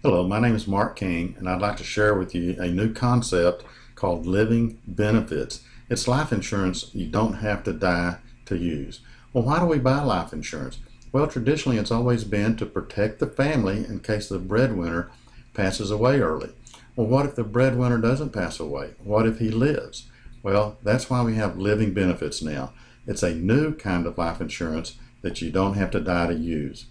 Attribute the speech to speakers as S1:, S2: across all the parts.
S1: Hello, my name is Mark King, and I'd like to share with you a new concept called living benefits. It's life insurance you don't have to die to use. Well, why do we buy life insurance? Well, traditionally it's always been to protect the family in case the breadwinner passes away early. Well, what if the breadwinner doesn't pass away? What if he lives? Well, that's why we have living benefits now. It's a new kind of life insurance that you don't have to die to use.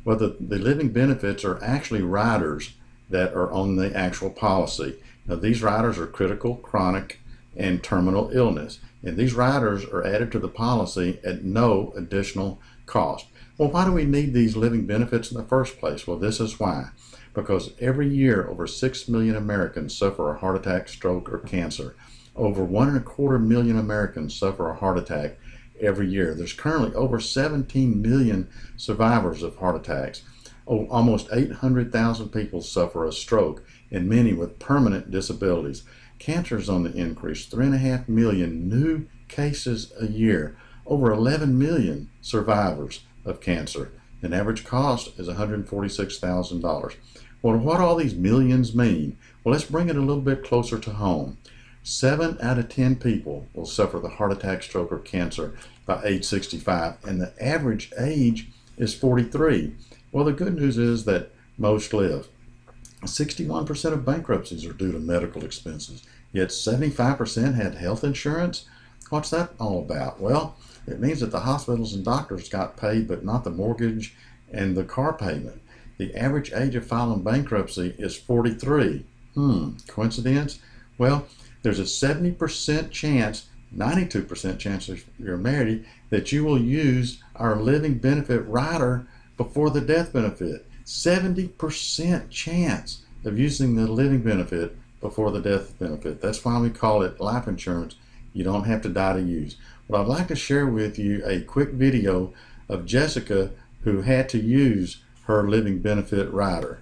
S1: Well, the living benefits are actually riders that are on the actual policy. Now, these riders are critical, chronic, and terminal illness. And these riders are added to the policy at no additional cost. Well, why do we need these living benefits in the first place? Well, this is why. Because every year, over 6 million Americans suffer a heart attack, stroke, or cancer. Over 1.25 million Americans suffer a heart attack every year. There's currently over 17 million survivors of heart attacks. Almost 800,000 people suffer a stroke, and many with permanent disabilities. Cancer is on the increase, 3.5 million new cases a year, over 11 million survivors of cancer. An average cost is $146,000. Well, what do all these millions mean? Well, let's bring it a little bit closer to home. 7 out of 10 people will suffer the heart attack, stroke, or cancer by age 65, and the average age is 43. Well, the good news is that most live. 61% of bankruptcies are due to medical expenses, yet 75% had health insurance. What's that all about? Well, it means that the hospitals and doctors got paid, but not the mortgage and the car payment. The average age of filing bankruptcy is 43. Coincidence? Well, there's a 70% chance, 92% chance if you're married, that you will use our living benefit rider before the death benefit. 70% chance of using the living benefit before the death benefit. That's why we call it life insurance you don't have to die to use. But I'd like to share with you a quick video of Jessica who had to use her living benefit rider.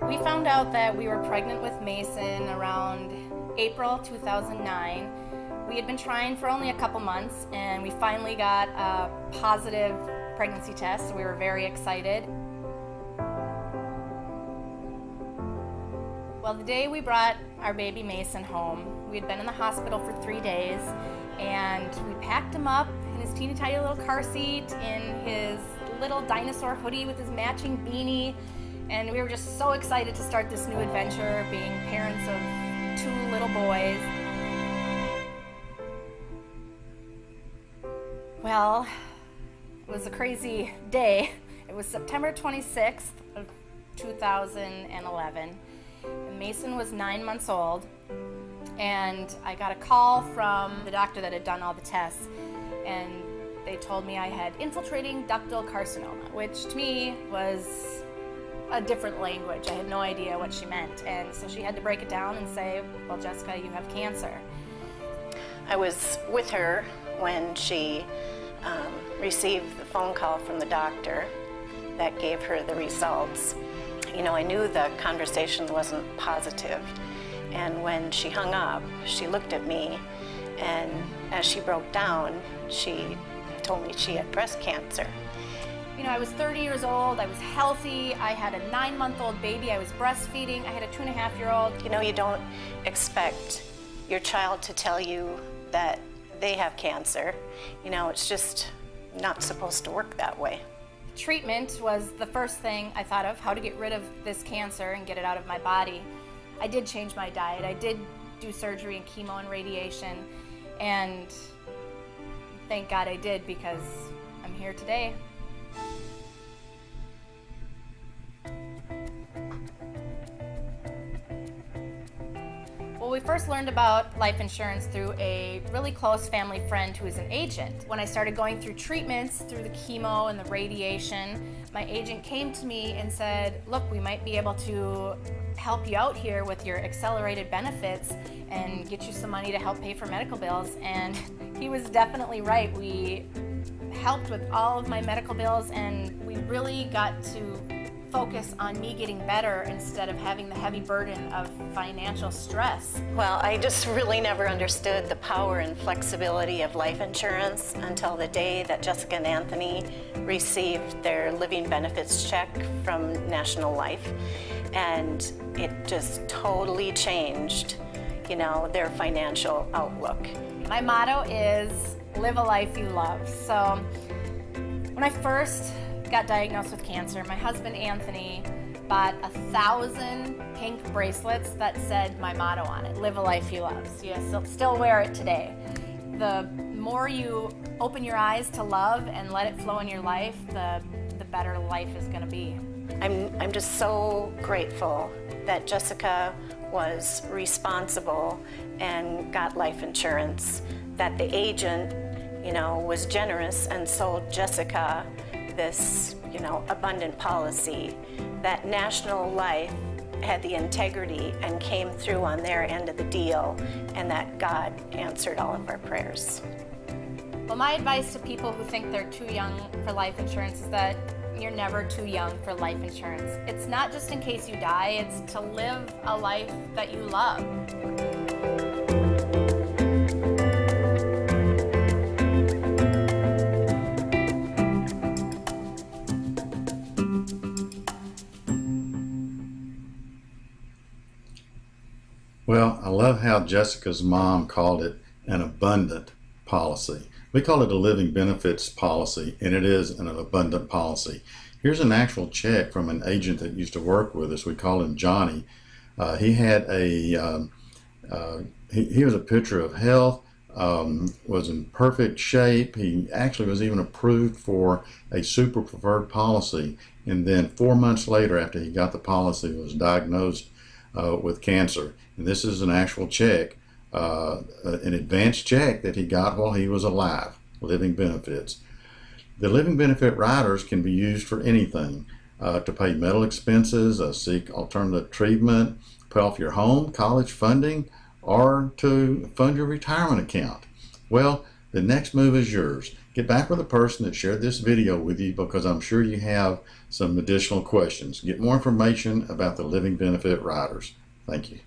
S2: We found out that we were pregnant with Mason around April 2009. We had been trying for only a couple months, and we finally got a positive pregnancy test, so we were very excited. Well, the day we brought our baby Mason home, we had been in the hospital for 3 days, and we packed him up in his teeny tiny little car seat, in his little dinosaur hoodie with his matching beanie. And we were just so excited to start this new adventure, being parents of 2 little boys. Well, it was a crazy day. It was September 26th of 2011. And Mason was 9 months old, and I got a call from the doctor that had done all the tests, and they told me I had infiltrating ductal carcinoma, which to me was a different language. I had no idea what she meant, and so she had to break it down and say, well, Jessica, you have cancer.
S3: I was with her when she received the phone call from the doctor that gave her the results. You know, I knew the conversation wasn't positive, and when she hung up, she looked at me, and as she broke down, she told me she had breast cancer.
S2: You know, I was 30 years old, I was healthy, I had a 9-month-old baby, I was breastfeeding, I had a 2.5-year-old.
S3: You know, you don't expect your child to tell you that they have cancer. You know, it's just not supposed to work that way.
S2: Treatment was the first thing I thought of, how to get rid of this cancer and get it out of my body. I did change my diet, I did do surgery and chemo and radiation, and thank God I did, because I'm here today. Well, we first learned about life insurance through a really close family friend who is an agent. When I started going through treatments, through the chemo and the radiation, my agent came to me and said, look, we might be able to help you out here with your accelerated benefits and get you some money to help pay for medical bills. And he was definitely right. We helped with all of my medical bills, and we really got to focus on me getting better instead of having the heavy burden of financial stress.
S3: Well, I just really never understood the power and flexibility of life insurance until the day that Jessica and Anthony received their living benefits check from National Life. And it just totally changed, you know, their financial outlook.
S2: My motto is live a life you love. So when I first got diagnosed with cancer, my husband Anthony bought 1,000 pink bracelets that said my motto on it, live a life you love. So you still wear it today. The more you open your eyes to love and let it flow in your life, the better life is going to be.
S3: I'm just so grateful that Jessica was responsible and got life insurance, that the agent, you know, was generous and sold Jessica this, you know, abundant policy, that National Life had the integrity and came through on their end of the deal, and that God answered all of our prayers.
S2: Well, my advice to people who think they're too young for life insurance is that you're never too young for life insurance. It's not just in case you die, it's to live a life that you love.
S1: Well, I love how Jessica's mom called it an abundant policy. We call it a living benefits policy, and it is an abundant policy. Here's an actual check from an agent that used to work with us. We call him Johnny. He had a he was a picture of health, was in perfect shape. He actually was even approved for a super preferred policy, and then 4 months later, after he got the policy, was diagnosed with cancer. And this is an actual check, an advance check that he got while he was alive, living benefits. The living benefit riders can be used for anything, to pay medical expenses, seek alternative treatment, pay off your home, college funding, or to fund your retirement account. Well, the next move is yours. Get back with the person that shared this video with you, because I'm sure you have some additional questions. Get more information about the living benefit riders. Thank you.